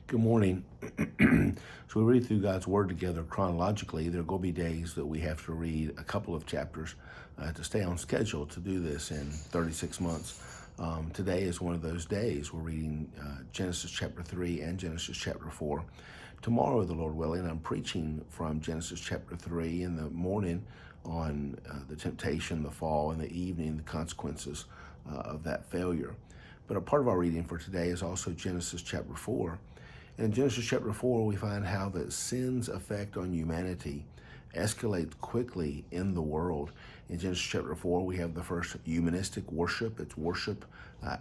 Good morning. So we read through God's Word together chronologically. There are going to be days that we have to read a couple of chapters to stay on schedule to do this in 36 months. Today is one of those days. We're reading Genesis chapter 3 and Genesis chapter 4. Tomorrow, the Lord willing, I'm preaching from Genesis chapter 3 in the morning on the temptation, the fall, and the evening, the consequences of that failure. But a part of our reading for today is also Genesis chapter 4. And in Genesis chapter 4, we find how the sin's effect on humanity escalates quickly in the world. In Genesis chapter 4, we have the first humanistic worship. It's worship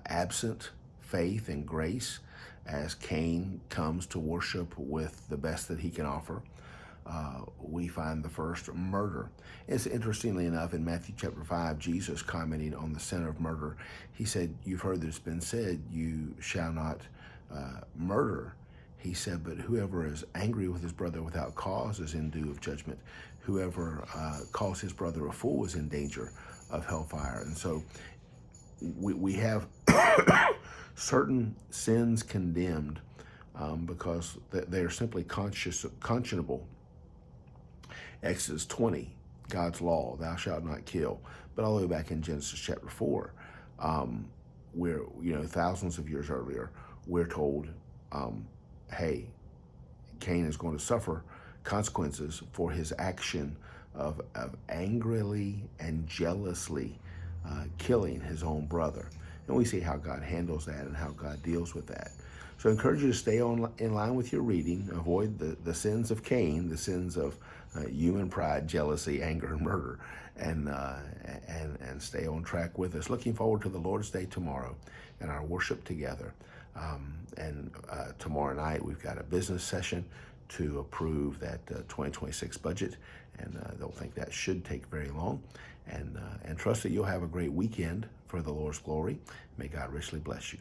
absent faith and grace, as Cain comes to worship with the best that he can offer. We find the first murder. It's interestingly enough, in Matthew chapter 5, Jesus commenting on the sin of murder, he said, "You've heard it's been said, you shall not murder." He said, "But whoever is angry with his brother without cause is in due of judgment. Whoever calls his brother a fool is in danger of hellfire." And so we have certain sins condemned because they are simply conscionable. Exodus 20, God's law, thou shalt not kill. But all the way back in Genesis chapter 4, where, thousands of years earlier, we're told, hey, Cain is going to suffer consequences for his action of angrily and jealously killing his own brother. And we see how God handles that and how God deals with that. So I encourage you to stay in line with your reading. Avoid the sins of Cain, the sins of human pride, jealousy, anger, and murder, and stay on track with us. Looking forward to the Lord's Day tomorrow and our worship together. Tomorrow night we've got a business session to approve that 2026 budget, and don't think that should take very long. And trust that you'll have a great weekend for the Lord's glory. May God richly bless you.